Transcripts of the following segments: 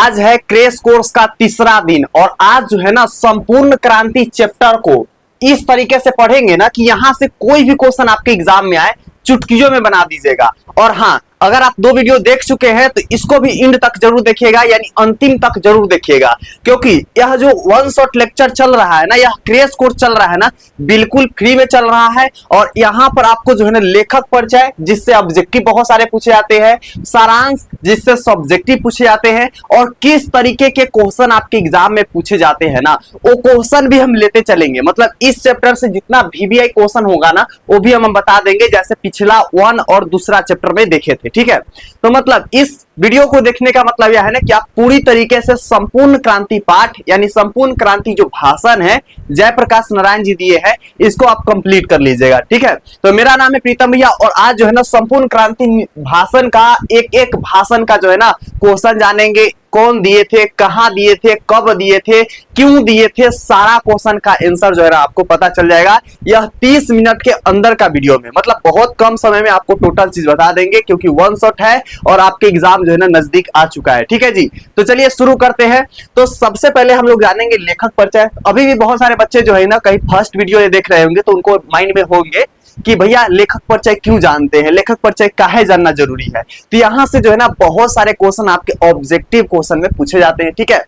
आज है crash course का तीसरा दिन और आज जो है ना संपूर्ण क्रांति चैप्टर को इस तरीके से पढ़ेंगे ना कि यहां से कोई भी क्वेश्चन आपके एग्जाम में आए चुटकियों में बना दीजिएगा। और हाँ, अगर आप 2 वीडियो देख चुके हैं तो इसको भी एंड तक जरूर देखिएगा, यानी अंतिम तक जरूर देखिएगा, क्योंकि यह जो वन शॉट लेक्चर चल रहा है ना, यह क्रैश कोर्स चल रहा है ना, बिल्कुल फ्री में चल रहा है। और यहाँ पर आपको जो है ना लेखक परिचय जिससे ऑब्जेक्टिव बहुत सारे पूछे जाते हैं, सारांश जिससे सब्जेक्टिव पूछे जाते हैं, और किस तरीके के क्वेश्चन आपके एग्जाम में पूछे जाते हैं ना, वो क्वेश्चन भी हम लेते चलेंगे। मतलब इस चैप्टर से जितना VVI क्वेश्चन होगा ना वो भी हम बता देंगे, जैसे पिछला 1 और दूसरा चैप्टर में देखे थे। ठीक है, तो मतलब इस वीडियो को देखने का मतलब यह है ना कि आप पूरी तरीके से संपूर्ण क्रांति पाठ यानी संपूर्ण क्रांति जो भाषण है जयप्रकाश नारायण जी दिए हैं इसको आप कंप्लीट कर लीजिएगा। ठीक है, तो मेरा नाम है प्रीतम भैया और आज जो है ना संपूर्ण क्रांति भाषण का एक एक भाषण का जो है ना क्वेश्चन जानेंगे, कौन दिए थे, कहां दिए थे, कब दिए थे, क्यों दिए थे, सारा क्वेश्चन का आंसर जो है ना आपको पता चल जाएगा। यह 30 मिनट के अंदर का वीडियो में, मतलब बहुत कम समय में आपको टोटल चीज बता देंगे, क्योंकि वन शॉट है और आपके एग्जाम जो है ना नजदीक आ चुका है। ठीक है जी, तो चलिए शुरू करते हैं। तो सबसे पहले हम लोग जानेंगे लेखक परिचय। अभी भी बहुत सारे बच्चे जो है ना कहीं फर्स्ट वीडियो देख रहे होंगे तो उनको माइंड में होंगे कि भैया लेखक परिचय क्यों जानते हैं, लेखक परिचय काहे जानना जरूरी है। तो यहां से जो है ना बहुत सारे क्वेश्चन आपके ऑब्जेक्टिव क्वेश्चन में पूछे जाते हैं। ठीक है,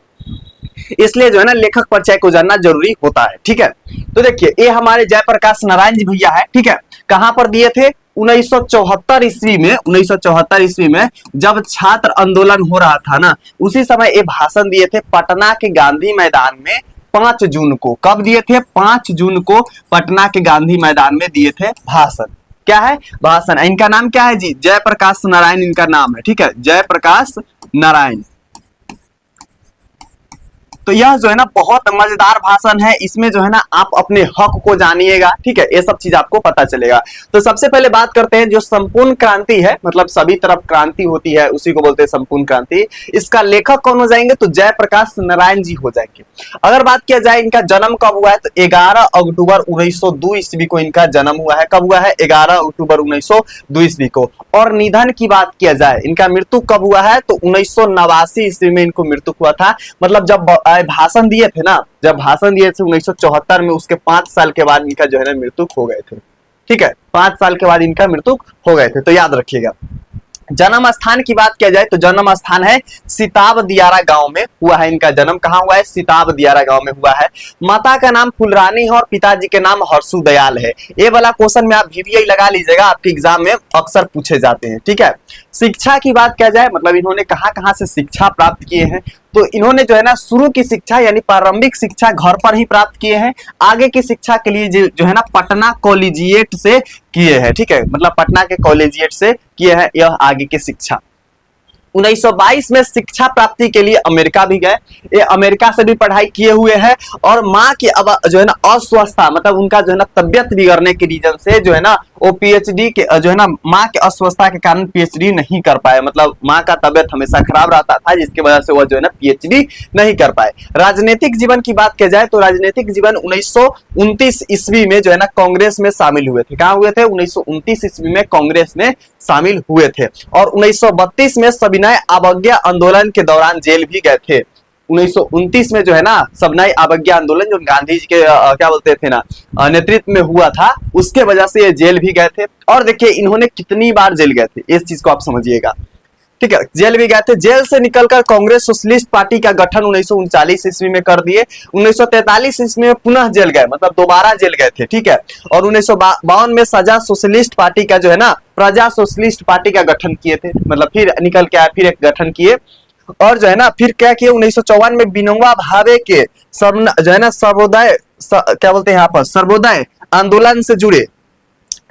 इसलिए जो है ना लेखक परिचय को जानना जरूरी होता है। ठीक है, तो देखिए ये हमारे जयप्रकाश नारायण जी भैया है। ठीक है, कहां पर दिए थे? 1974 ईस्वी में, 1974 ईस्वी में जब छात्र आंदोलन हो रहा था ना, उसी समय ये भाषण दिए थे पटना के गांधी मैदान में 5 जून को। कब दिए थे? 5 जून को पटना के गांधी मैदान में दिए थे भाषण। क्या है? भाषण। इनका नाम क्या है जी? जयप्रकाश नारायण इनका नाम है। ठीक है, जयप्रकाश नारायण। तो यह जो है ना बहुत मजेदार भाषण है, इसमें जो है ना आप अपने हक को जानिएगा। ठीक है, ये सब चीज आपको पता चलेगा। तो सबसे पहले बात करते हैं जो संपूर्ण क्रांति है, मतलब सभी तरफ क्रांति होती है उसी को बोलते हैं संपूर्ण क्रांति। इसका लेखक कौन हो जाएंगे? तो जयप्रकाश नारायण जी हो जाएंगे। अगर बात किया जाए इनका जन्म कब हुआ है तो 11 अक्टूबर 1902 ईस्वी को इनका जन्म हुआ है। कब हुआ है? 11 अक्टूबर 1902 ईस्वी को। और निधन की बात किया जाए, इनका मृत्यु कब हुआ है तो 1989 ईस्वी में इनको मृत्यु हुआ था। मतलब जब भाषण दिए थे ना, जब भाषण दिए थे 1974 में, उसके 5 साल के बाद इनका जो है ना मृत्यु हो गए थे। ठीक है, 5 साल के बाद इनका मृत्यु हो गए थे, तो याद रखिएगा। जन्म स्थान की बात किया जाए तो जन्म स्थान है सिताब दियारा गांव में हुआ है। इनका जन्म कहां हुआ है? सिताब दियारा गांव में हुआ है। माता का नाम फुलरानी है और पिताजी के नाम हर्षु दयाल है। ये वाला क्वेश्चन में आप VVI लगा लीजिएगा, आपके एग्जाम में अक्सर पूछे जाते हैं। ठीक है, शिक्षा की बात किया जाए, मतलब इन्होंने कहां कहां से शिक्षा प्राप्त किए हैं तो इन्होंने जो है ना शुरू की शिक्षा यानी प्रारंभिक शिक्षा घर पर ही प्राप्त किए हैं। आगे की शिक्षा के लिए जो है ना पटना कॉलेजिएट से किए हैं। ठीक है, मतलब पटना के कॉलेजिएट से किए हैं यह आगे की शिक्षा। 1922 में शिक्षा प्राप्ति के लिए अमेरिका भी गए। ये अमेरिका से भी पढ़ाई किए हुए हैं। और माँ की अब जो है ना अस्वस्थता, मतलब उनका जो है ना तबियत बिगड़ने के रीजन से जो है ना वो PhD के जो है ना माँ के अस्वस्थता के कारण PhD नहीं कर पाए। मतलब माँ का तबियत हमेशा खराब रहता था जिसकी वजह से वह जो है ना PhD नहीं कर पाए। राजनीतिक जीवन की बात की जाए तो राजनीतिक जीवन 1929 ईस्वी में जो है ना कांग्रेस में शामिल हुए थे। कहाँ हुए थे? 1929 ईस्वी में कांग्रेस में शामिल हुए थे। और 1932 में सविनय अवज्ञा आंदोलन के दौरान जेल भी गए थे। 1929 में जो है ना सविनय अवज्ञा आंदोलन जो गांधी जी के क्या बोलते थे ना नेतृत्व में हुआ था, उसके वजह से ये जेल भी गए थे। और देखिए इन्होंने कितनी बार जेल गए थे इस चीज को आप समझिएगा। ठीक है, जेल भी गए थे। जेल से निकलकर कांग्रेस सोशलिस्ट पार्टी का गठन 1939 ईस्वी में कर दिए। 1943 ईस्वी में पुनः जेल गए, मतलब दोबारा जेल गए थे। ठीक है, और 1952 में सजा सोशलिस्ट पार्टी का जो है ना प्रजा सोशलिस्ट पार्टी का गठन किए थे, मतलब फिर निकल के आए, फिर एक गठन किए। और जो है ना फिर क्या किए 1954 में विनोबा भावे के जो है ना सर्वोदय क्या बोलते हैं यहाँ पर सर्वोदय आंदोलन से जुड़े।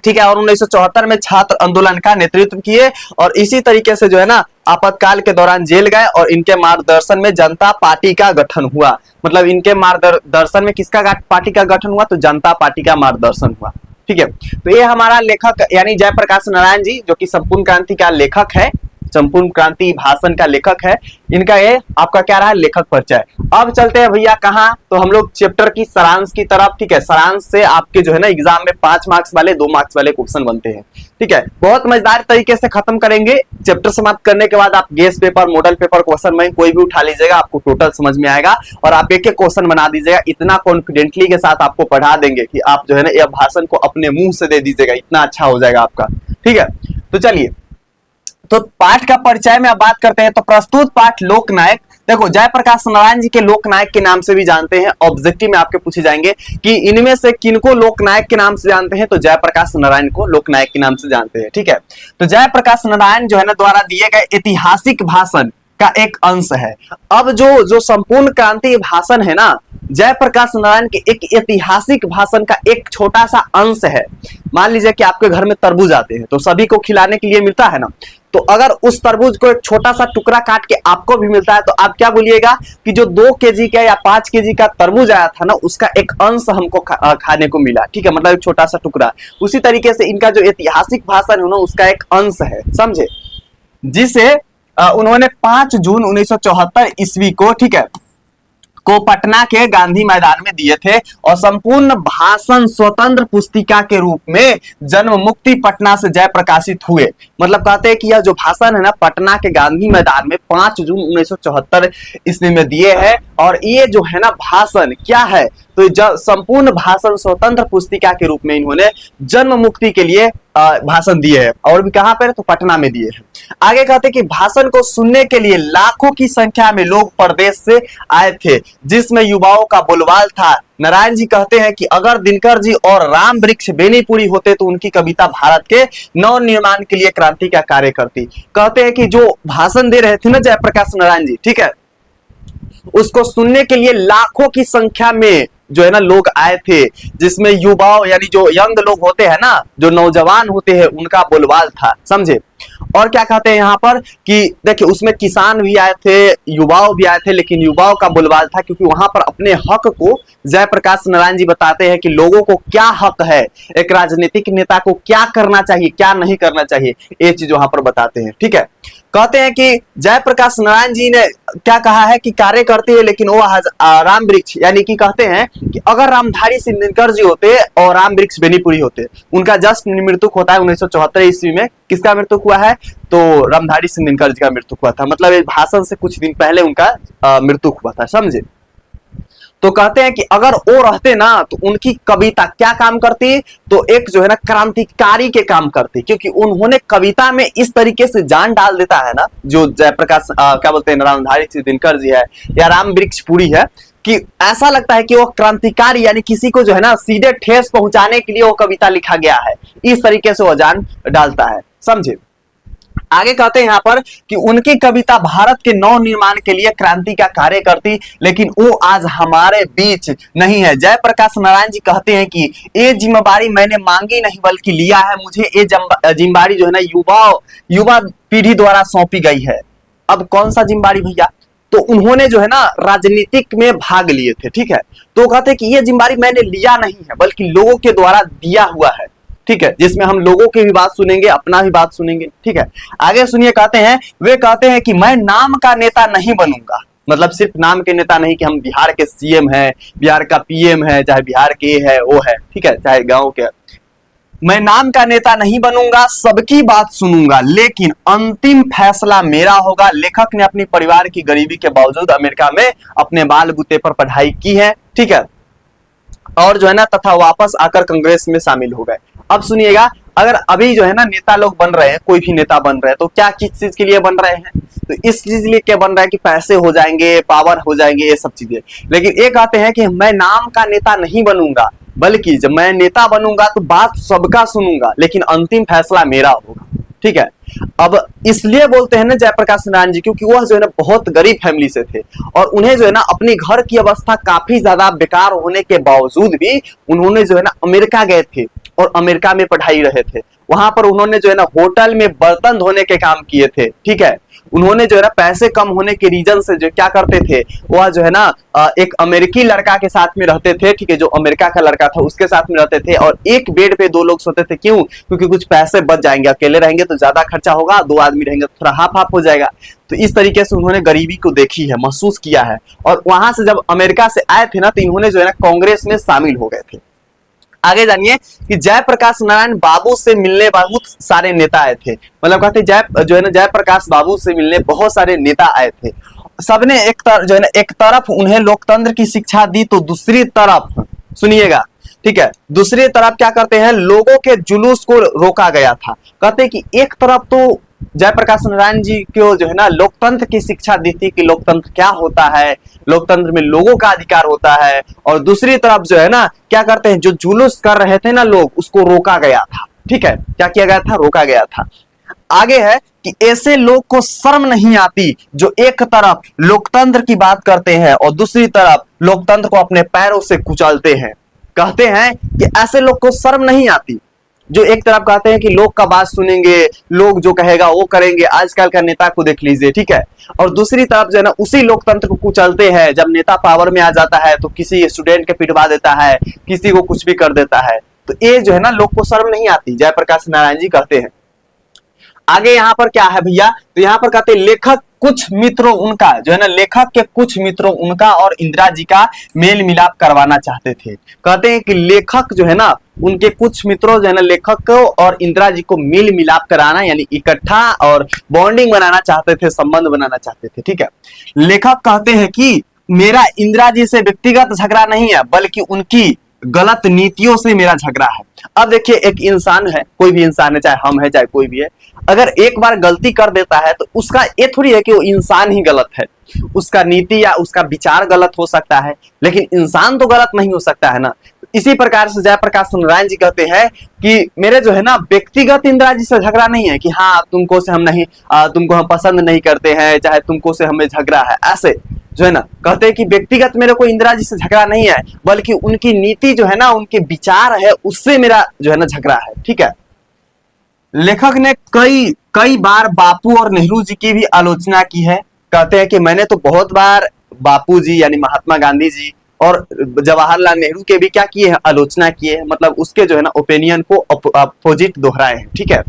ठीक है, और 1974 में छात्र आंदोलन का नेतृत्व किए। और इसी तरीके से जो है ना आपातकाल के दौरान जेल गए और इनके मार्गदर्शन में जनता पार्टी का गठन हुआ। मतलब इनके मार्गदर्शन में किसका पार्टी का गठन हुआ? तो जनता पार्टी का मार्गदर्शन हुआ। ठीक है, तो ये हमारा लेखक यानी जयप्रकाश नारायण जी जो कि संपूर्ण क्रांति का लेखक है। संपूर्ण क्रांति भाषण का लेखक है। इनका ये आपका क्या रहा, लेखक परिचय। अब चलते हैं भैया कहाँ, तो हम लोग चैप्टर की सारांश की तरफ। ठीक है, सारांश से आपके जो है ना एग्जाम में 5 मार्क्स वाले 2 मार्क्स वाले क्वेश्चन बनते हैं। ठीक है, बहुत मजेदार तरीके से खत्म करेंगे। चैप्टर समाप्त करने के बाद आप guest paper, model paper, question bank कोई भी उठा लीजिएगा, आपको टोटल समझ में आएगा और आप एक एक क्वेश्चन बना दीजिएगा। इतना कॉन्फिडेंटली के साथ आपको पढ़ा देंगे कि आप जो है ना यह भाषण को अपने मुंह से दे दीजिएगा, इतना अच्छा हो जाएगा आपका। ठीक है, तो चलिए, तो पाठ का परिचय में अब बात करते हैं। तो प्रस्तुत पाठ लोकनायक, देखो जयप्रकाश नारायण जी के लोकनायक के नाम से भी जानते हैं। ऑब्जेक्टिव में आपके पूछे जाएंगे कि इनमें से किनको लोकनायक के नाम से जानते हैं, तो जयप्रकाश नारायण को लोकनायक के नाम से जानते हैं। ठीक है, तो जयप्रकाश नारायण जो है ना द्वारा दिए गए ऐतिहासिक भाषण का एक अंश है। अब जो संपूर्ण क्रांति भाषण है ना, जयप्रकाश नारायण के एक ऐतिहासिक भाषण का एक छोटा सा अंश है। मान लीजिए कि आपके घर में तरबूज आते हैं तो सभी को खिलाने के लिए मिलता है ना, तो अगर उस तरबूज को एक छोटा सा टुकड़ा काट के आपको भी मिलता है तो आप क्या बोलिएगा कि जो 2 केजी का या 5 केजी का तरबूज आया था ना, उसका एक अंश हमको खाने को मिला। ठीक है, मतलब एक छोटा सा टुकड़ा। उसी तरीके से इनका जो ऐतिहासिक भाषण है ना, उसका एक अंश है, समझे, जिसे उन्होंने 5 जून 1974 ईस्वी को, ठीक है, को पटना के गांधी मैदान में दिए थे और संपूर्ण भाषण स्वतंत्र पुस्तिका के रूप में जन्म मुक्ति पटना से जय प्रकाशित हुए। मतलब कहते हैं कि यह जो भाषण है ना, पटना के गांधी मैदान में 5 जून 1974 ईस्वी में दिए हैं। और ये जो है ना भाषण क्या है, तो संपूर्ण भाषण स्वतंत्र पुस्तिका के रूप में इन्होंने जन्म मुक्ति के लिए भाषण दिए हैं। और भी कहां पर, तो पटना में दिए हैं। आगे कहते हैं कि भाषण को सुनने के लिए लाखों की संख्या में लोग प्रदेश से आए थे, जिसमें युवाओं का बोलबाल था। नारायण जी कहते हैं कि अगर दिनकर जी और राम वृक्ष बेनीपुरी होते तो उनकी कविता भारत के नव निर्माण के लिए क्रांति का कार्य करती। कहते हैं कि जो भाषण दे रहे थे ना जयप्रकाश नारायण जी, ठीक है, उसको सुनने के लिए लाखों की संख्या में जो है ना लोग आए थे, जिसमें युवाओं यानी जो यंग लोग होते हैं ना, जो नौजवान होते हैं, उनका बोलबाल था, समझे। और क्या कहते हैं यहाँ पर कि देखिए उसमें किसान भी आए थे, युवाओं भी आए थे, लेकिन युवाओं का बोलबाल था क्योंकि वहां पर अपने हक को जयप्रकाश नारायण जी बताते हैं कि लोगों को क्या हक है, एक राजनीतिक नेता को क्या करना चाहिए, क्या नहीं करना चाहिए, ये चीज वहां पर बताते हैं। ठीक है, कहते हैं कि जयप्रकाश नारायण जी ने क्या कहा है कि कार्य करते हैं, लेकिन वो राम वृक्ष यानी कि कहते हैं कि अगर रामधारी सिंह दिनकर जी होते और राम वृक्ष बेनीपुरी होते, उनका जस्ट मृत्यु होता है 1974 ईस्वी में। किसका मृत्यु हुआ है, तो रामधारी सिंह दिनकर जी का मृत्यु हुआ था। मतलब इस भाषण से कुछ दिन पहले उनका मृत्यु हुआ था, समझे। तो कहते हैं कि अगर वो रहते ना तो उनकी कविता क्या काम करती, तो एक जो है ना क्रांतिकारी के काम करती, क्योंकि उन्होंने कविता में इस तरीके से जान डाल देता है ना, जो जयप्रकाश क्या बोलते हैं रामधारी सिंह दिनकर जी है या राम वृक्ष पुरी है, कि ऐसा लगता है कि वो क्रांतिकारी यानी किसी को जो है ना सीधे ठेस पहुंचाने के लिए वो कविता लिखा गया है, इस तरीके से वो जान डालता है, समझे। आगे कहते हैं यहाँ पर कि उनकी कविता भारत के नव निर्माण के लिए क्रांति का कार्य करती, लेकिन वो आज हमारे बीच नहीं है। जयप्रकाश नारायण जी कहते हैं कि ये जिम्मेदारी मैंने मांगी नहीं बल्कि लिया है, मुझे ये जिम्मेदारी जो है ना युवा पीढ़ी द्वारा सौंपी गई है। अब कौन सा जिम्मेदारी भैया, तो उन्होंने जो है ना राजनीतिक में भाग लिए थे, ठीक है, तो कहते हैं कि ये जिम्मेदारी मैंने लिया नहीं है बल्कि लोगों के द्वारा दिया हुआ है, ठीक है, जिसमें हम लोगों की भी बात सुनेंगे, अपना भी बात सुनेंगे। ठीक है, आगे सुनिए, कहते हैं वे कहते हैं कि मैं नाम का नेता नहीं बनूंगा, मतलब सिर्फ नाम के नेता नहीं कि हम बिहार के सीएम है, बिहार का पीएम है, चाहे बिहार के है वो है, ठीक है, चाहे गांव के, मैं नाम का नेता नहीं बनूंगा, सबकी बात सुनूंगा, लेकिन अंतिम फैसला मेरा होगा। लेखक ने अपनी परिवार की गरीबी के बावजूद अमेरिका में अपने बाल बुते पर पढ़ाई की है, ठीक है, और जो है ना तथा वापस आकर कांग्रेस में शामिल हो गए। अब सुनिएगा, अगर अभी जो है ना नेता लोग बन रहे हैं, कोई भी नेता बन रहे हैं, तो क्या किस चीज के लिए बन रहे हैं, तो इस चीज लिए क्या बन रहा है कि पैसे हो जाएंगे, पावर हो जाएंगे, ये सब चीजें। लेकिन ये कहते हैं कि मैं नाम का नेता नहीं बनूंगा, बल्कि जब मैं नेता बनूंगा तो बात सबका सुनूंगा, लेकिन अंतिम फैसला मेरा होगा, ठीक है। अब इसलिए बोलते हैं ना जयप्रकाश नारायण जी, क्योंकि वह जो है ना बहुत गरीब फैमिली से थे और उन्हें जो है ना अपनी घर की अवस्था काफी ज्यादा बेकार होने के बावजूद भी उन्होंने जो है ना अमेरिका गए थे और अमेरिका में पढ़ाई रहे थे। वहां पर उन्होंने जो है ना होटल में बर्तन धोने के काम किए थे, ठीक है, उन्होंने जो है ना पैसे कम होने के रीजन से जो क्या करते थे, वह जो है ना एक अमेरिकी लड़का के साथ में रहते थे, ठीक है, जो अमेरिका का लड़का था उसके साथ में रहते थे, और एक बेड पे 2 लोग सोते थे। क्यों? क्योंकि कुछ पैसे बच जाएंगे, अकेले रहेंगे तो ज्यादा खर्चा होगा, 2 आदमी रहेंगे तो थोड़ा हाफ हाफ हो जाएगा। तो इस तरीके से उन्होंने गरीबी को देखी है, महसूस किया है, और वहां से जब अमेरिका से आए थे ना तो इन्होंने जो है ना कांग्रेस में शामिल हो गए थे। आगे जानिए कि जयप्रकाश नारायण बाबू से मिलने बहुत सारे नेता आए थे, मतलब कहते जो है ना जयप्रकाश बाबू से मिलने बहुत सारे नेता आए थे। सबने जो है ना एक तरफ उन्हें लोकतंत्र की शिक्षा दी, तो दूसरी तरफ सुनिएगा, ठीक है, दूसरी तरफ क्या करते हैं, लोगों के जुलूस को रोका गया था। कहते हैं कि एक तरफ तो जयप्रकाश नारायण जी को जो है ना लोकतंत्र की शिक्षा दी थी कि लोकतंत्र क्या होता है, लोकतंत्र में लोगों का अधिकार होता है, और दूसरी तरफ जो है ना क्या करते हैं, जो जुलूस कर रहे थे ना लोग, उसको रोका गया था। ठीक है, क्या किया गया था, रोका गया था। आगे है कि ऐसे लोग को शर्म नहीं आती जो एक तरफ लोकतंत्र की बात करते हैं और दूसरी तरफ लोकतंत्र को अपने पैरों से कुचलते हैं। कहते हैं कि ऐसे लोग को शर्म नहीं आती जो एक तरफ कहते हैं कि लोग का बात सुनेंगे, लोग जो कहेगा वो करेंगे, आजकल का नेता को देख लीजिए, ठीक है, और दूसरी तरफ जो है ना उसी लोकतंत्र को कुचलते हैं। जब नेता पावर में आ जाता है तो किसी स्टूडेंट के पिटवा देता है, किसी को कुछ भी कर देता है। तो ये जो है ना लोग को शर्म नहीं आती, जयप्रकाश नारायण जी कहते हैं। आगे यहाँ पर क्या है भैया, तो यहाँ पर कहते हैं लेखक कुछ मित्रों उनका जो है ना, लेखक के कुछ मित्रों उनका और इंदिरा जी का मेल मिलाप करवाना चाहते थे। कहते हैं कि लेखक जो है ना उनके कुछ मित्रों जो है ना लेखक को और इंदिरा जी को मेल मिलाप कराना यानी इकट्ठा और बॉन्डिंग बनाना चाहते थे, संबंध बनाना चाहते थे। ठीक है, लेखक कहते हैं कि मेरा इंदिरा जी से व्यक्तिगत झगड़ा नहीं है बल्कि उनकी गलत नीतियों से मेरा झगड़ा है। अब देखिए एक इंसान है, कोई भी इंसान है, चाहे हम है चाहे कोई भी है, अगर एक बार गलती कर देता है तो उसका ये थोड़ी है कि वो इंसान ही गलत है, उसका नीति या उसका विचार गलत हो सकता है लेकिन इंसान तो गलत नहीं हो सकता है ना। इसी प्रकार से जयप्रकाश नारायण जी कहते हैं कि मेरे जो है ना व्यक्तिगत इंदिरा जी से झगड़ा नहीं है कि हाँ तुमको से हम नहीं तुमको हम पसंद नहीं करते हैं, चाहे तुमको से हमें झगड़ा है, ऐसे जो है ना कहते हैं कि व्यक्तिगत मेरे को इंदिरा जी से झगड़ा नहीं है बल्कि उनकी नीति जो है ना, उनके विचार है, उससे मेरा जो है ना झगड़ा है। ठीक है, लेखक ने कई बार बापू और नेहरू जी की भी आलोचना की है। कहते हैं कि मैंने तो बहुत बार बापू जी यानी महात्मा गांधी जी और जवाहरलाल नेहरू के भी क्या किए हैं, आलोचना किए हैं, मतलब उसके जो है ना ओपिनियन को अपोजिट दोहराए हैं। ठीक है,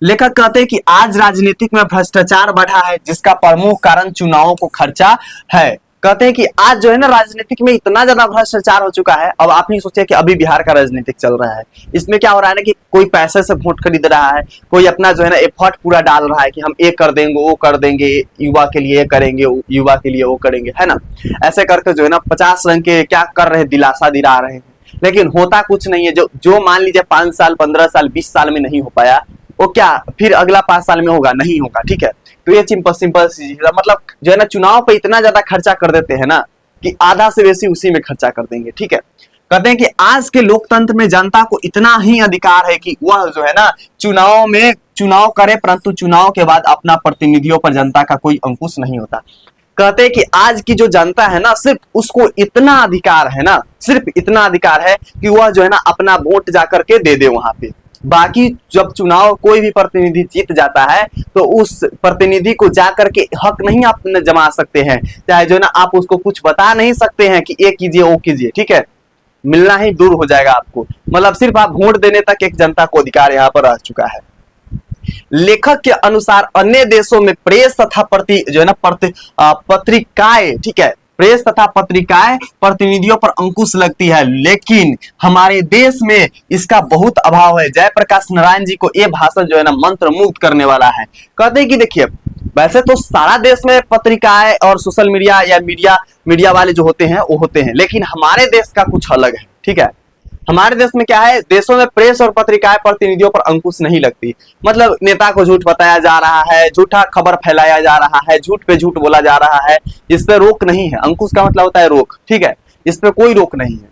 लेखक कहते हैं कि आज राजनीतिक में भ्रष्टाचार बढ़ा है जिसका प्रमुख कारण चुनावों को खर्चा है। कहते हैं कि आज जो है ना राजनीतिक में इतना ज्यादा भ्रष्टाचार हो चुका है। अब आप ही सोचिए कि अभी बिहार का राजनीतिक चल रहा है, इसमें क्या हो रहा है ना कि कोई पैसे से वोट खरीद रहा है, कोई अपना जो है ना एफर्ट पूरा डाल रहा है कि हम ये कर देंगे वो कर देंगे, युवा के लिए करेंगे, युवा के लिए वो करेंगे, है ना। ऐसे करके जो है ना 50 रंग के क्या कर रहे हैं, दिलासा दिला रहे हैं, लेकिन होता कुछ नहीं है। जो मान लीजिए 5 साल 15 साल 20 साल में नहीं हो पाया, वो क्या फिर अगला 5 साल में होगा, नहीं होगा। ठीक है, तो ये सिंपल सी मतलब जो है ना चुनाव पे इतना ज्यादा खर्चा कर देते हैं ना कि आधा से बेसी उसी में खर्चा कर देंगे। ठीक है, कहते हैं कि आज के लोकतंत्र में जनता को इतना ही अधिकार है कि वह जो है ना चुनाव में चुनाव करे, परंतु चुनाव के बाद अपना प्रतिनिधियों पर जनता का कोई अंकुश नहीं होता। कहते हैं कि आज की जो जनता है ना, सिर्फ उसको इतना अधिकार है ना, सिर्फ इतना अधिकार है कि वह जो है ना अपना वोट जाकर के दे दे वहां पे। बाकी जब चुनाव कोई भी प्रतिनिधि जीत जाता है तो उस प्रतिनिधि को जाकर के हक नहीं आप जमा सकते हैं, चाहे जो है ना आप उसको कुछ बता नहीं सकते हैं कि ये कीजिए वो कीजिए। ठीक है, मिलना ही दूर हो जाएगा आपको, मतलब सिर्फ आप वोट देने तक एक जनता को अधिकार यहाँ पर रह चुका है। लेखक के अनुसार अन्य देशों में प्रेस तथा जो है ना पत्रिकाएं, ठीक है, प्रेस तथा पत्रिकाएं प्रतिनिधियों पर अंकुश लगती है, लेकिन हमारे देश में इसका बहुत अभाव है। जयप्रकाश नारायण जी को यह भाषण जो है ना मंत्र मुग्ध करने वाला है। कहते हैं कि देखिए वैसे तो सारा देश में पत्रिकाएं और सोशल मीडिया या मीडिया वाले जो होते हैं वो होते हैं, लेकिन हमारे देश का कुछ अलग है। ठीक है, हमारे देश में क्या है, देशों में प्रेस और पत्रिकाएं प्रतिनिधियों पर अंकुश नहीं लगती, मतलब नेता को झूठ बताया जा रहा है, झूठा खबर फैलाया जा रहा है, झूठ पे झूठ बोला जा रहा है, इस पे रोक नहीं है। अंकुश का मतलब होता है रोक, ठीक है, इस पे कोई रोक नहीं है,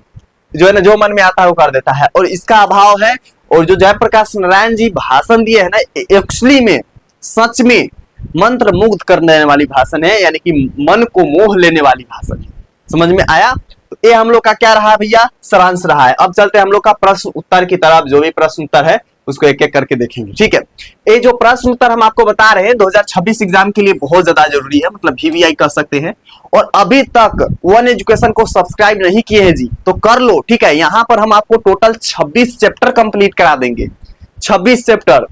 जो है ना जो मन में आता है वो कर देता है, और इसका अभाव है। और जो जयप्रकाश नारायण जी भाषण दिए है ना, एक्चुअली में सच में मंत्र मुग्ध करने वाली भाषण है, यानी कि मन को मोह लेने वाली भाषण है। समझ में आया? तो ये हम लोग का क्या रहा भैया, सारांश रहा है। अब चलते हैं हम लोग का प्रश्न उत्तर की तरफ। जो भी प्रश्न उत्तर है उसको एक एक करके देखेंगे, ठीक है। ये जो प्रश्न उत्तर हम आपको बता रहे हैं 2026 एग्जाम के लिए बहुत ज्यादा जरूरी है, मतलब VVI कर सकते हैं। और अभी तक वन एजुकेशन को सब्सक्राइब नहीं किए हैं जी, तो कर लो, ठीक है। यहाँ पर हम आपको टोटल 26 चैप्टर कंप्लीट करा देंगे, 26 चैप्टर।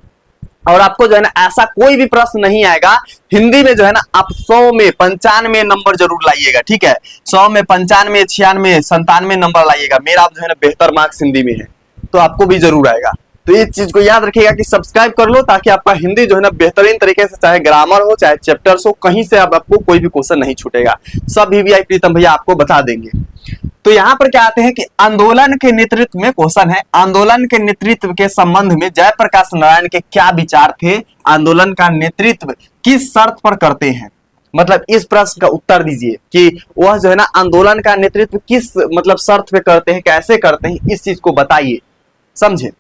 और आपको जो है ना ऐसा कोई भी प्रश्न नहीं आएगा हिंदी में, जो है ना आप 100 में 95 नंबर जरूर लाइएगा, ठीक है। 100 में 95, 96, 97 नंबर लाइएगा। मेरा जो है ना बेहतर मार्क्स हिंदी में है, तो आपको भी जरूर आएगा। तो इस चीज को याद रखिएगा कि सब्सक्राइब कर लो, ताकि आपका हिंदी जो है ना बेहतरीन तरीके से, चाहे ग्रामर हो चाहे चैप्टर्स हो, कहीं से आपको कोई भी क्वेश्चन नहीं छूटेगा। सब VVI प्रीतम भैया आपको बता देंगे। तो यहाँ पर क्या आते हैं कि आंदोलन के नेतृत्व में क्वेश्चन है, आंदोलन के नेतृत्व के संबंध में जयप्रकाश नारायण के क्या विचार थे, आंदोलन का नेतृत्व किस शर्त पर करते हैं। मतलब इस प्रश्न का उत्तर दीजिए कि वह जो है ना आंदोलन का नेतृत्व किस मतलब शर्त पे करते हैं, कैसे करते हैं, इस चीज को बताइए, समझे।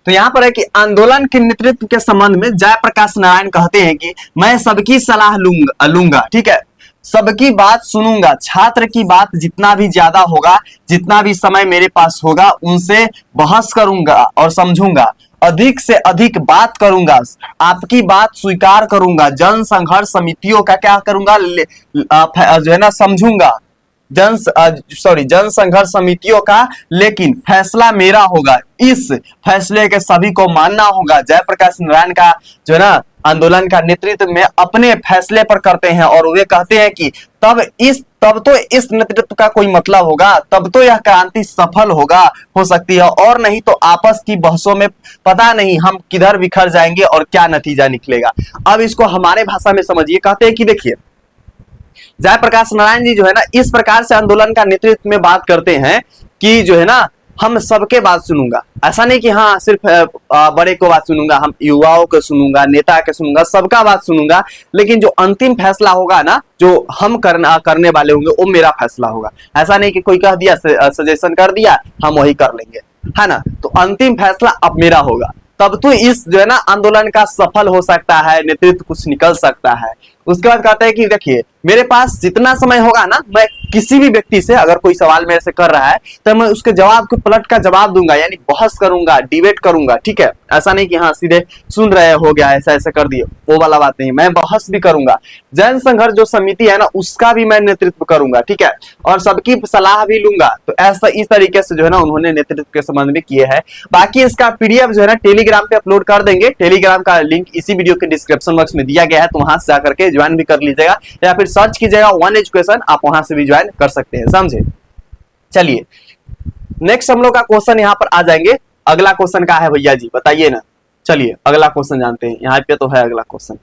तो यहाँ पर है कि आंदोलन के नेतृत्व के संबंध में जयप्रकाश नारायण कहते हैं कि मैं सबकी सलाह लूंगा, ठीक है, सबकी बात सुनूंगा, छात्र की बात जितना भी ज्यादा होगा, जितना भी समय मेरे पास होगा, उनसे बहस करूंगा और समझूंगा, अधिक से अधिक बात करूंगा, आपकी बात स्वीकार करूंगा, जन संघर्ष समितियों का क्या करूंगा, जो है ना समझूंगा, जन संघर्ष समितियों का, लेकिन फैसला मेरा होगा, इस फैसले के सभी को मानना होगा। जयप्रकाश नारायण का जो है ना आंदोलन का नेतृत्व में अपने फैसले पर करते हैं, और वे कहते हैं कि तब तो इस नेतृत्व का कोई मतलब होगा, तब तो यह क्रांति सफल हो सकती है, और नहीं तो आपस की बहसों में पता नहीं हम किधर बिखर जाएंगे और क्या नतीजा निकलेगा। अब इसको हमारे भाषा में समझिए। कहते हैं कि देखिए जयप्रकाश नारायण जी जो है ना इस प्रकार से आंदोलन का नेतृत्व में बात करते हैं कि जो है ना हम सबके बात सुनूंगा, ऐसा नहीं कि हाँ सिर्फ बड़े को बात सुनूंगा, हम युवाओं को सुनूंगा, नेता के सुनूंगा, सबका बात सुनूंगा, लेकिन जो अंतिम फैसला होगा ना, जो हम करने वाले होंगे, वो मेरा फैसला होगा। ऐसा नहीं कि कोई कह दिया, सजेशन कर दिया, हम वही कर लेंगे, है ना। तो अंतिम फैसला अब मेरा होगा, तब तो इस जो है ना आंदोलन का सफल हो सकता है, नेतृत्व कुछ निकल सकता है। उसके बाद कहता है कि देखिए मेरे पास जितना समय होगा ना, मैं किसी भी व्यक्ति से अगर कोई सवाल मेरे से कर रहा है तो मैं उसके जवाब को पलट का जवाब दूंगा, यानी बहस करूंगा, डिबेट करूंगा, ठीक है। ऐसा नहीं कि हाँ सीधे सुन रहे हो गया, ऐसा ऐसा कर दिए, वो वाला बात नहीं, मैं बहस भी करूंगा। जन संघर्ष जो समिति है ना उसका भी मैं नेतृत्व करूंगा, ठीक है, और सबकी सलाह भी लूंगा। तो ऐसा इस तरीके से जो है ना उन्होंने नेतृत्व के संबंध में किए हैं। बाकी इसका PDF जो है ना टेलीग्राम पे अपलोड कर देंगे, टेलीग्राम का लिंक इसी वीडियो के डिस्क्रिप्शन बॉक्स में दिया गया है, तो वहां से जाकर के ज्वाइन भी कर लीजिएगा, या फिर सर्च कीजिएगा वन एजुकेशन, आप वहां से भी ज्वाइन कर सकते हैं, समझे। चलिए नेक्स्ट हम लोग का क्वेश्चन यहाँ पर आ जाएंगे। अगला क्वेश्चन क्या है भैया जी बताइए ना। चलिए अगला क्वेश्चन जानते हैं, यहाँ पे तो है अगला क्वेश्चन।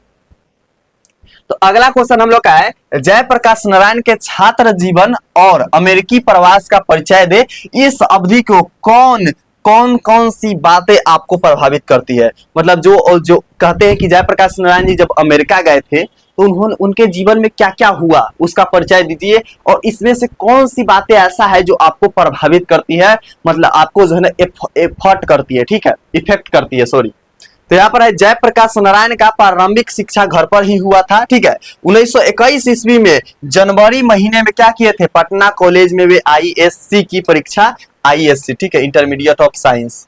तो अगला क्वेश्चन हम लोग का है, जयप्रकाश नारायण के छात्र जीवन और अमेरिकी प्रवास का परिचय दे। इस अवधि को कौन सी बातें आपको प्रभावित करती है। मतलब जो कहते हैं कि जयप्रकाश नारायण जी जब अमेरिका गए थे तो उनके जीवन में क्या क्या हुआ उसका परिचय दीजिए, और इसमें से कौन सी बातें ऐसा है जो आपको प्रभावित करती है, मतलब आपको जो है ना इफेक्ट करती है, ठीक है, इफेक्ट करती है, सॉरी। तो यहाँ पर है जयप्रकाश नारायण का प्रारंभिक शिक्षा घर पर ही हुआ था, ठीक है। 1921 ईस्वी में जनवरी महीने में क्या किए थे, पटना कॉलेज में वे ISC की परीक्षा, ISC, ठीक है, इंटरमीडिएट ऑफ साइंस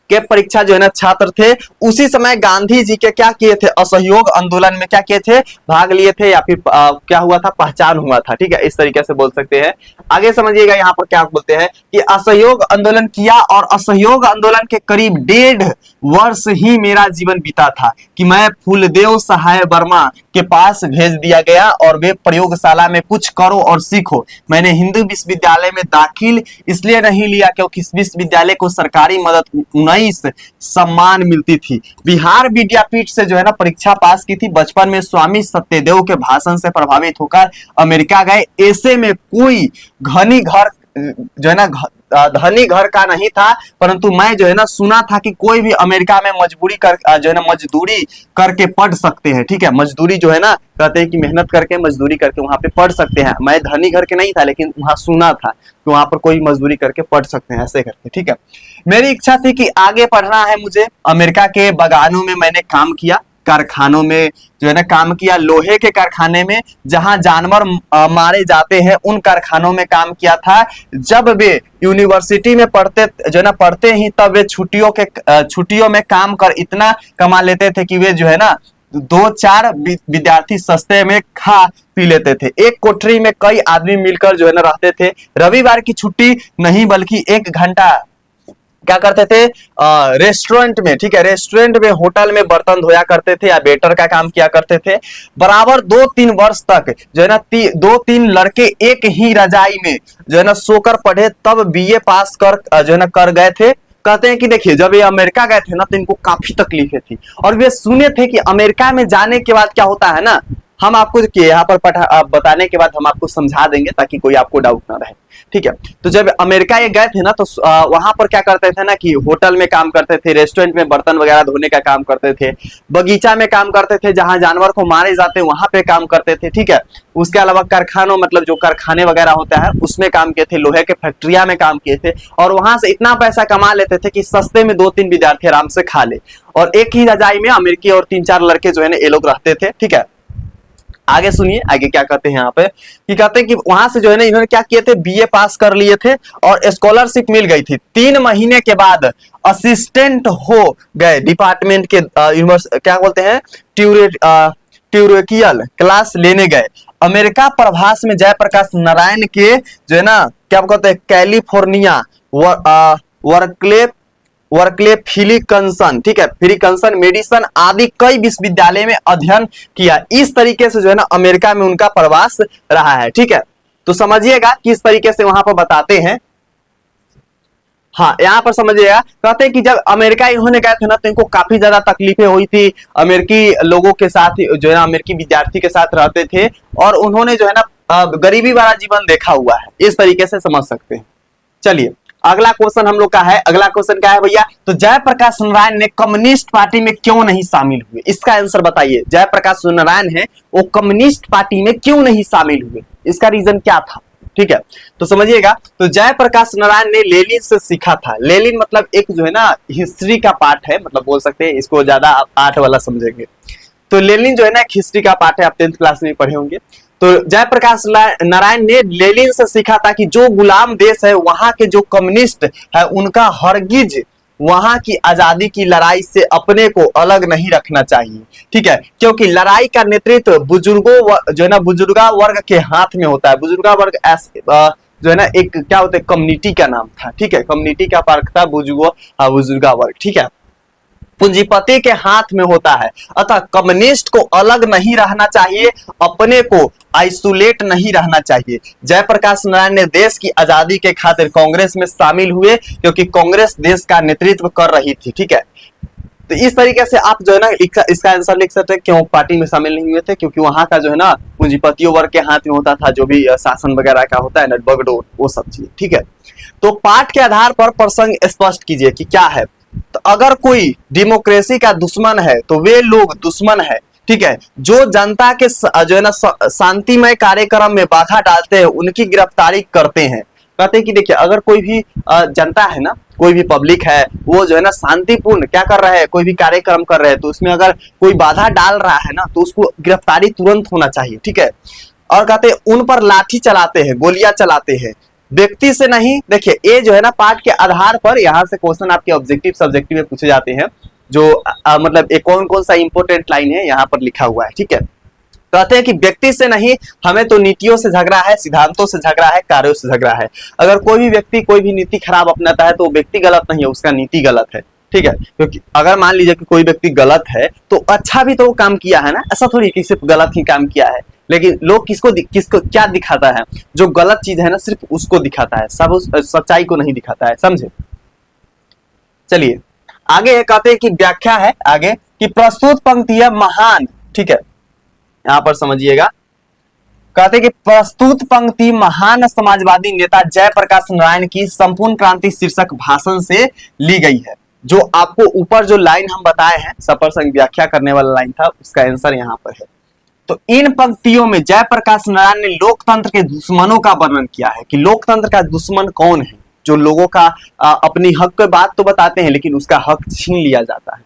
के परीक्षा जो है ना छात्र थे। उसी समय गांधी जी के क्या किए थे, असहयोग आंदोलन में क्या किए थे, भाग लिए थे, या फिर क्या हुआ था, पहचान हुआ था, ठीक है, इस तरीके से बोल सकते हैं। आगे समझिएगा यहाँ पर क्या बोलते हैं कि असहयोग आंदोलन किया, और असहयोग आंदोलन के करीब 1.5 वर्ष ही मेरा जीवन बीता था कि मैं फूलदेव सहाय वर्मा के पास भेज दिया गया, और वे प्रयोगशाला में कुछ करो और सीखो। मैंने हिंदू विश्वविद्यालय में दाखिल इसलिए नहीं लिया क्योंकि इस विश्वविद्यालय को सरकारी मदद 19 सम्मान मिलती थी। बिहार विद्यापीठ से जो है ना परीक्षा पास की थी। बचपन में स्वामी सत्यदेव के भाषण से प्रभावित होकर अमेरिका गए। ऐसे में कोई धनी घर जो है ना धनी घर का नहीं था, परंतु मैं जो है ना सुना था कि कोई भी अमेरिका में मजदूरी करके पढ़ सकते हैं, ठीक है। मजदूरी जो है ना कहते हैं कि मेहनत करके मजदूरी करके वहां पे पढ़ सकते हैं। मैं धनी घर के नहीं था, लेकिन वहां सुना था कि वहां पर कोई मजदूरी करके पढ़ सकते हैं, ऐसे करके, ठीक है। मेरी इच्छा थी कि आगे पढ़ना है मुझे। अमेरिका के बागानों में मैंने काम किया, कारखानों में जो है ना काम किया, लोहे के कारखाने में जहां जानवर मारे जाते हैं उन कारखानों में काम किया था। जब वे यूनिवर्सिटी में पढ़ते जो है ना पढ़ते ही तब वे छुट्टियों में काम कर इतना कमा लेते थे कि वे जो है ना 2-4 विद्यार्थी सस्ते में खा पी लेते थे। एक कोठरी में कई आदमी मिलकर जो है ना रहते थे। रविवार की छुट्टी नहीं बल्कि 1 घंटा क्या करते थे, रेस्टोरेंट में, ठीक है, रेस्टोरेंट में, होटल में बर्तन धोया करते थे या वेटर का काम किया करते थे। बराबर 2-3 वर्ष तक जो है ना 2-3 लड़के एक ही रजाई में जो है ना सोकर पढ़े, तब बीए पास कर जो है ना कर गए थे। कहते हैं कि देखिए जब ये अमेरिका गए थे ना तो इनको काफी तकलीफें थी और वे सुने थे कि अमेरिका में जाने के बाद क्या होता है ना, हम आपको यहाँ पर बताने के बाद हम आपको समझा देंगे ताकि कोई आपको डाउट ना रहे, ठीक है। तो जब अमेरिका ये गए थे ना तो वहां पर क्या करते थे ना कि होटल में काम करते थे, रेस्टोरेंट में बर्तन वगैरह धोने का काम करते थे, बगीचा में काम करते थे जहां जानवर को मारे जाते हैं वहां पे काम करते थे, ठीक है। उसके अलावा कारखानों मतलब जो कारखाने वगैरह होता है उसमें काम किए थे, लोहे के फैक्ट्रिया में काम किए थे और वहां से इतना पैसा कमा लेते थे कि सस्ते में 2-3 विद्यार्थी आराम से खा ले। और एक ही रजाई में अमेरिकी और 3-4 लड़के जो है ना ये लोग रहते थे, ठीक है। आगे सुनिए आगे क्या कहते हैं यहाँ पे कि कहते हैं कि वहां से जो है ना इन्होंने क्या किए थे, बीए पास कर लिए थे और स्कॉलरशिप मिल गई थी। 3 महीने के बाद असिस्टेंट हो गए डिपार्टमेंट के क्या बोलते हैं ट्यूरेकियल क्लास लेने गए। अमेरिका प्रवास में जयप्रकाश नारायण के जो है ना क्या कहते हैं कैलिफोर्निया वर्कले फिलिकंसन, ठीक है, फिलिकंसन मेडिसन आदि कई विश्वविद्यालय में अध्ययन किया। इस तरीके से जो है ना अमेरिका में उनका प्रवास रहा है, ठीक है। तो समझिएगा किस तरीके से वहां पर बताते हैं। हाँ यहाँ पर समझिएगा, कहते हैं कि जब अमेरिका इन्होंने गए थे ना तो इनको काफी ज्यादा तकलीफें हुई थी। अमेरिकी लोगों के साथ जो है ना अमेरिकी विद्यार्थी के साथ रहते थे और उन्होंने जो है ना गरीबी वाला जीवन देखा हुआ है, इस तरीके से समझ सकते हैं। चलिए अगला क्वेश्चन हम लोग का है, अगला क्वेश्चन क्या है भैया, तो जयप्रकाश नारायण ने कम्युनिस्ट पार्टी में क्यों नहीं शामिल हुए, इसका आंसर बताइए। जयप्रकाश नारायण है वो कम्युनिस्ट पार्टी में क्यों नहीं शामिल हुए, इसका रीजन क्या था, ठीक है। तो समझिएगा, तो जयप्रकाश नारायण ने लेनिन से सीखा था। लेनिन मतलब एक जो है ना हिस्ट्री का पार्ट है, मतलब बोल सकते हैं इसको ज्यादा आप 8 वाला समझेंगे। तो लेनिन जो है ना एक हिस्ट्री का पार्ट है, आप 10th क्लास में पढ़े होंगे। तो जयप्रकाश नारायण ने लेनिन से सीखा था कि जो गुलाम देश है वहां के जो कम्युनिस्ट है उनका हरगिज वहां की आजादी की लड़ाई से अपने को अलग नहीं रखना चाहिए, ठीक है, क्योंकि लड़ाई का नेतृत्व बुजुर्गों जो है ना बुजुर्गा वर्ग के हाथ में होता है। बुजुर्गा वर्ग जो है ना एक क्या होता है कम्युनिटी का नाम था, ठीक है, कम्युनिटी का पार्ट था बुजुर्गा वर्ग, ठीक है, पूंजीपति के हाथ में होता है। अतः कम्युनिस्ट को अलग नहीं रहना चाहिए, अपने को आइसोलेट नहीं रहना चाहिए। जयप्रकाश नारायण ने देश की आजादी के खातिर कांग्रेस में शामिल हुए क्योंकि कांग्रेस देश का नेतृत्व कर रही थी, ठीक है। तो इस तरीके से आप जो है ना इसका आंसर लिख सकते हैं क्यों पार्टी में शामिल नहीं हुए थे, क्योंकि वहां का जो है ना पूंजीपतियों वर्ग के हाथ में होता था, जो भी शासन वगैरह का होता है ना बगडोर वो सब चीज, ठीक है। तो पाठ के आधार पर प्रसंग स्पष्ट कीजिए कि क्या है। तो अगर कोई डेमोक्रेसी का दुश्मन है तो वे लोग दुश्मन है, ठीक है, जो जनता के जो है ना शांतिमय कार्यक्रम में बाधा डालते हैं उनकी गिरफ्तारी करते हैं। कहते हैं कि देखिए अगर कोई भी जनता है ना, कोई भी पब्लिक है वो जो है ना शांतिपूर्ण क्या कर रहा है, कोई भी कार्यक्रम कर रहे हैं तो उसमें अगर कोई बाधा डाल रहा है ना तो उसको गिरफ्तारी तुरंत होना चाहिए, ठीक है। और कहते हैं उन पर लाठी चलाते हैं, गोलियां चलाते हैं, व्यक्ति से नहीं। देखिए ये जो है ना पाठ के आधार पर यहाँ से क्वेश्चन आपके ऑब्जेक्टिव सब्जेक्टिव में पूछे जाते हैं, जो मतलब एक कौन सा इंपॉर्टेंट लाइन है यहाँ पर लिखा हुआ है, ठीक है। कहते हैं कि व्यक्ति से नहीं, हमें तो नीतियों से झगड़ा है, सिद्धांतों से झगड़ा है, कार्यों से झगड़ा है। अगर कोई भी व्यक्ति कोई भी नीति खराब अपनाता है तो व्यक्ति गलत नहीं है, उसका नीति गलत है, ठीक है। क्योंकि अगर मान लीजिए कि कोई व्यक्ति गलत है तो अच्छा भी तो वो काम किया है ना, ऐसा थोड़ी कि सिर्फ गलत ही काम किया है। लेकिन लोग किसको क्या दिखाता है, जो गलत चीज है ना सिर्फ उसको दिखाता है, सब उस सच्चाई को नहीं दिखाता है, समझे। चलिए आगे कहते हैं कि व्याख्या है आगे कि प्रस्तुत पंक्ति है महान, ठीक है, यहां पर समझिएगा। कहते हैं कि प्रस्तुत पंक्ति महान समाजवादी नेता जयप्रकाश नारायण की संपूर्ण क्रांति शीर्षक भाषण से ली गई है। जो आपको ऊपर जो लाइन हम बताए हैं सप्रसंग व्याख्या करने वाला लाइन था, उसका आंसर यहां पर है। तो इन पंक्तियों में जयप्रकाश नारायण ने लोकतंत्र के दुश्मनों का वर्णन किया है कि लोकतंत्र का दुश्मन कौन है, जो लोगों का अपनी हक की बात तो बताते हैं लेकिन उसका हक छीन लिया जाता है,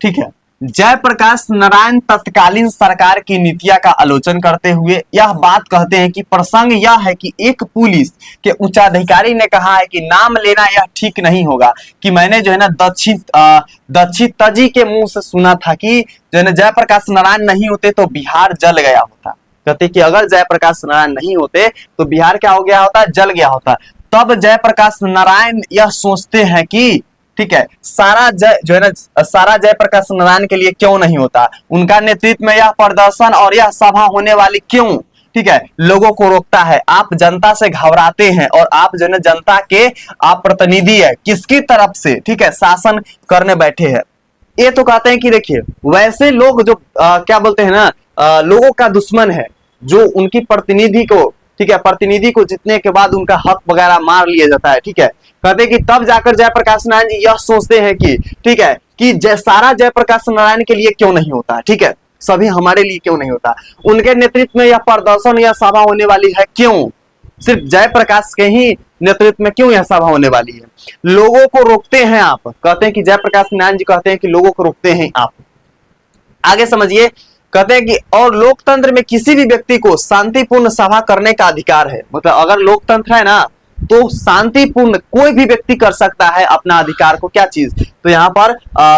ठीक है। जयप्रकाश नारायण तत्कालीन सरकार की नीतियां का आलोचन करते हुए यह बात कहते हैं कि प्रसंग यह है कि एक पुलिस के उच्चाधिकारी ने कहा है कि नाम लेना यह ठीक नहीं होगा, कि मैंने जो है ना दक्षित तजी के मुंह से सुना था कि जो है ना जयप्रकाश नारायण नहीं होते तो बिहार जल गया होता। कहते कि अगर जयप्रकाश नारायण नहीं होते तो बिहार क्या हो गया होता, जल गया होता। तब जयप्रकाश नारायण यह सोचते हैं कि ठीक है जो है ना सारा जयप्रकाश नारायण के लिए क्यों नहीं होता, उनका नेतृत्व में यह प्रदर्शन और यह सभा होने वाली क्यों, ठीक है, लोगों को रोकता है। आप जनता से घबराते हैं और आप जो है ना जनता के आप प्रतिनिधि है, किसकी तरफ से ठीक है शासन करने बैठे हैं। ये तो कहते हैं कि देखिए वैसे लोग जो क्या बोलते हैं ना लोगों का दुश्मन है, जो उनकी प्रतिनिधि को ठीक है प्रतिनिधि को जीतने के बाद उनका हक वगैरह मार लिया जाता है। ठीक है, कहते कि तब जाकर जयप्रकाश नारायण जी यह सोचते हैं कि ठीक है कि सारा जयप्रकाश नारायण के लिए क्यों नहीं होता, ठीक है सभी हमारे लिए क्यों नहीं होता, उनके नेतृत्व में यह प्रदर्शन या सभा होने वाली है क्यों, सिर्फ जयप्रकाश के ही नेतृत्व में क्यों यह सभा होने वाली है, लोगों को रोकते हैं आप। कहते हैं कि जयप्रकाश नारायण जी कहते हैं कि लोगों को रोकते हैं आप। आगे समझिए, कहते हैं कि और लोकतंत्र में किसी भी व्यक्ति को शांतिपूर्ण सभा करने का अधिकार है। मतलब अगर लोकतंत्र है ना तो शांतिपूर्ण कोई भी व्यक्ति कर सकता है अपना अधिकार को, क्या चीज, तो यहाँ पर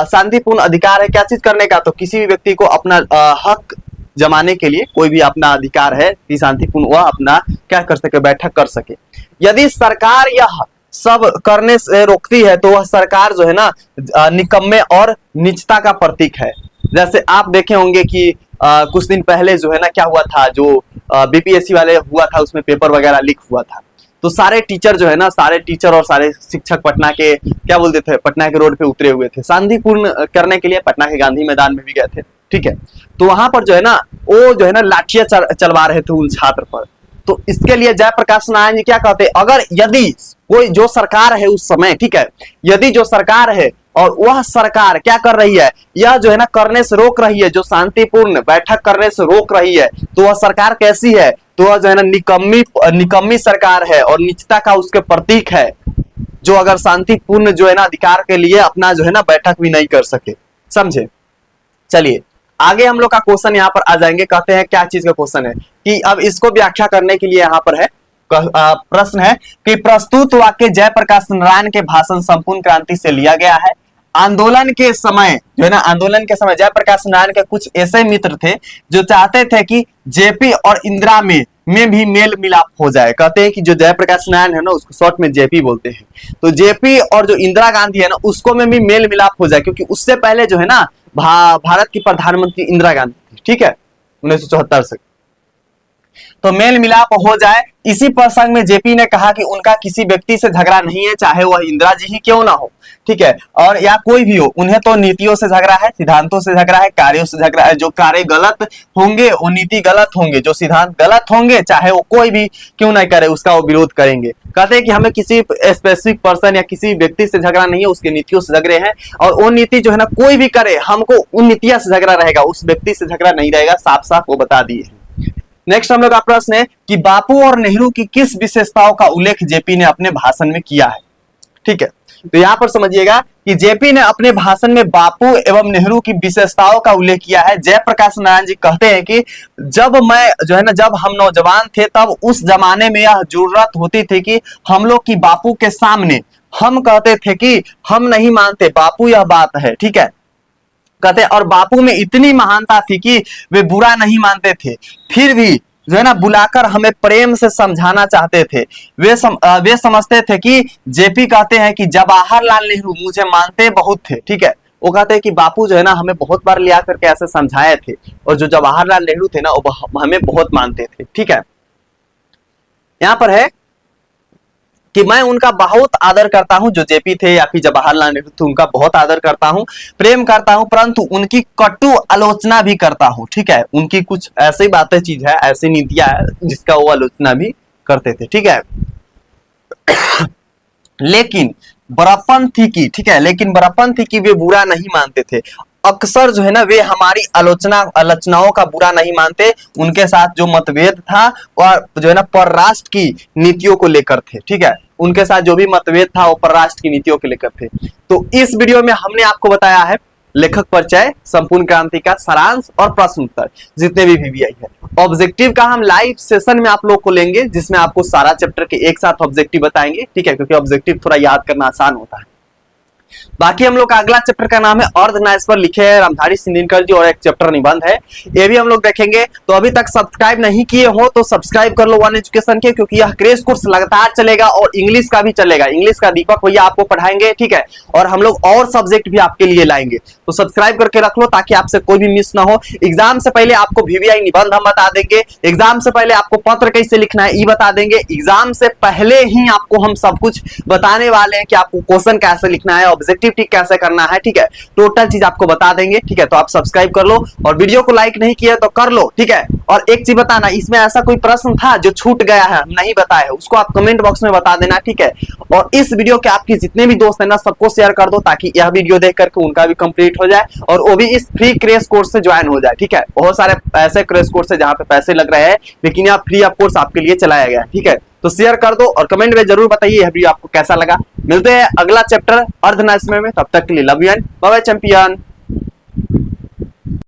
शांतिपूर्ण अधिकार है क्या चीज करने का, तो किसी भी व्यक्ति को अपना हक जमाने के लिए कोई भी अपना अधिकार है कि शांतिपूर्ण वह अपना क्या कर सके, बैठक कर सके। यदि सरकार यह सब करने से रोकती है तो वह सरकार जो है ना निकम्मे और नीचता का प्रतीक है। जैसे आप देखे होंगे कि कुछ दिन पहले जो है ना क्या हुआ था, जो बीपीएससी वाले हुआ था उसमें पेपर वगैरह लीक हुआ था, तो सारे टीचर जो है ना सारे टीचर और सारे शिक्षक पटना के क्या बोलते थे, पटना के रोड पे उतरे हुए थे शांतिपूर्ण करने के लिए, पटना के गांधी मैदान में भी गए थे। ठीक है, तो वहां पर जो है ना वो जो है ना लाठियां चलवा रहे थे उन छात्र पर। तो इसके लिए जयप्रकाश नारायण जी क्या कहते, अगर यदि कोई जो सरकार है उस समय, ठीक है, यदि जो सरकार है और वह सरकार क्या कर रही है, यह जो है ना करने से रोक रही है, जो शांतिपूर्ण बैठक करने से रोक रही है, तो वह सरकार कैसी है, तो वह जो है ना निकम्मी सरकार है और नीचता का उसके प्रतीक है, जो अगर शांतिपूर्ण जो है ना अधिकार के लिए अपना जो है ना बैठक भी नहीं कर सके। समझे, चलिए आगे हम लोग का क्वेश्चन यहाँ पर आ जाएंगे। कहते हैं क्या चीज का क्वेश्चन है कि अब इसको व्याख्या करने के लिए यहाँ पर है प्रश्न है कि प्रस्तुत वाक्य जयप्रकाश नारायण के भाषण संपूर्ण क्रांति से लिया गया है। आंदोलन के समय जो है ना, आंदोलन के समय जयप्रकाश नारायण के कुछ ऐसे मित्र थे जो चाहते थे कि जेपी और इंदिरा में भी मेल मिलाप हो जाए। कहते हैं कि जो जयप्रकाश नारायण है ना उसको शॉर्ट में जेपी बोलते हैं, तो जेपी और जो इंदिरा गांधी है ना उसको में भी मेल मिलाप हो जाए, क्योंकि उससे पहले जो है ना भारत की प्रधानमंत्री इंदिरा गांधी थी, ठीक है 1974 से, तो मेल मिलाप हो जाए। इसी प्रसंग में जेपी ने कहा कि उनका किसी व्यक्ति से झगड़ा नहीं है, चाहे वह इंदिरा जी ही क्यों ना हो, ठीक है, और या कोई भी हो, उन्हें तो नीतियों से झगड़ा है, सिद्धांतों से झगड़ा है, कार्यों से झगड़ा है। जो कार्य गलत होंगे वो नीति गलत होंगे, जो सिद्धांत गलत होंगे चाहे वो कोई भी क्यों नहीं करे उसका वो विरोध करेंगे। कहते हैं कि हमें किसी स्पेसिफिक पर्सन या किसी व्यक्ति से झगड़ा नहीं है, उसके नीतियों से झगड़े हैं, और वो नीति जो है ना कोई भी करे हमको उन नीतियों से झगड़ा रहेगा, उस व्यक्ति से झगड़ा नहीं रहेगा, साफ साफ वो बता दिए। नेक्स्ट हम लोग का प्रश्न है कि बापू और नेहरू की किस विशेषताओं का उल्लेख जेपी ने अपने भाषण में किया है। ठीक है, तो यहां पर समझिएगा कि जेपी ने अपने भाषण में बापू एवं नेहरू की विशेषताओं का उल्लेख किया है। जयप्रकाश नारायण जी कहते हैं कि जब हम नौजवान थे तब उस जमाने में यह जरूरत होती थी कि हम लोग की बापू के सामने हम कहते थे कि हम नहीं मानते बापू यह बात है, ठीक है, कहते और बापू में इतनी महानता थी कि वे बुरा नहीं मानते थे, फिर भी जो है ना बुलाकर हमें प्रेम से समझाना चाहते थे। वे समझते थे कि जेपी कहते हैं कि जवाहरलाल नेहरू मुझे मानते बहुत थे, ठीक है, वो कहते हैं कि बापू जो है ना हमें बहुत बार लिया करके ऐसे समझाए थे, और जो जवाहरलाल नेहरू थे ना वो हमें बहुत मानते थे। ठीक है, यहाँ पर है कि मैं उनका बहुत आदर करता हूं, जो जेपी थे या फिर जवाहरलाल नेहरू थे उनका बहुत आदर करता हूं, प्रेम करता हूं, परंतु उनकी कटु आलोचना भी करता हूं। ठीक है, उनकी कुछ ऐसी बातें चीज है, ऐसी नीतियां है जिसका वो आलोचना भी करते थे। ठीक है, लेकिन बड़प्पन थी कि, ठीक है, लेकिन बड़प्पन थी कि वे बुरा नहीं मानते थे। अक्सर जो है ना वे हमारी आलोचनाओं का बुरा नहीं मानते, उनके साथ जो मतभेद था और जो है ना परराष्ट्र की नीतियों को लेकर थे। ठीक है, उनके साथ जो भी मतभेद था वो परराष्ट्र की नीतियों को लेकर थे। तो इस वीडियो में हमने आपको बताया है लेखक परिचय, संपूर्ण क्रांति का सारांश और प्रश्न उत्तर जितने भी वीवीआई है। ऑब्जेक्टिव का हम लाइव सेशन में आप लोग को लेंगे, जिसमें आपको सारा चैप्टर के एक साथ ऑब्जेक्टिव बताएंगे, ठीक है, क्योंकि ऑब्जेक्टिव थोड़ा याद करना आसान होता है। बाकी हम लोग का अगला चैप्टर का नाम है अर्धनाश पर लिखे हैं रामधारी सिंधिनकर जी, और एक चैप्टर निबंध है, ये भी हम लोग देखेंगे। तो अभी तक सब्सक्राइब नहीं किए हो तो सब्सक्राइब कर लो वन एजुकेशन के, क्योंकि यह क्रैश कोर्स लगातार चलेगा और इंग्लिश का भी चलेगा। इंग्लिश का दीपक भैया आपको पढ़ाएंगे, ठीक है, और हम लोग और सब्जेक्ट भी आपके लिए लाएंगे। तो सब्सक्राइब करके रख लो ताकि आपसे कोई भी मिस ना हो। एग्जाम से पहले आपको वीवीआई निबंध हम बता देंगे, एग्जाम से पहले आपको पत्र कैसे लिखना है ये बता देंगे, एग्जाम से पहले ही आपको हम सब कुछ बताने वाले हैं कि आपको क्वेश्चन कैसे लिखना है, ऑब्जेक्टिव ठीक कैसे करना है, ठीक है, टोटल चीज आपको बता देंगे, ठीक है। तो आप सब्सक्राइब कर लो, और वीडियो को लाइक नहीं किया तो कर लो, ठीक है। और एक चीज बताना, इसमें ऐसा कोई प्रश्न था जो छूट गया है, नहीं बताया है, उसको आप कमेंट बॉक्स में बता देना, ठीक है। और इस वीडियो के आपके जितने भी दोस्त हैं ना, सबको शेयर कर दो ताकि यह वीडियो देख करके उनका भी कंप्लीट हो जाए और वो भी इस फ्री क्रैश कोर्स से ज्वाइन हो जाए, ठीक है। बहुत सारे ऐसे क्रैश कोर्स है जहां पे पैसे लग रहे हैं, लेकिन यह फ्री ऑफ कोर्स आपके लिए चलाया गया है, ठीक है। तो शेयर कर दो और कमेंट में जरूर बताइए यह वीडियो आपको कैसा लगा। मिलते हैं अगला चैप्टर अर्धनाश में, तब तक के लिए love you and bye bye champion.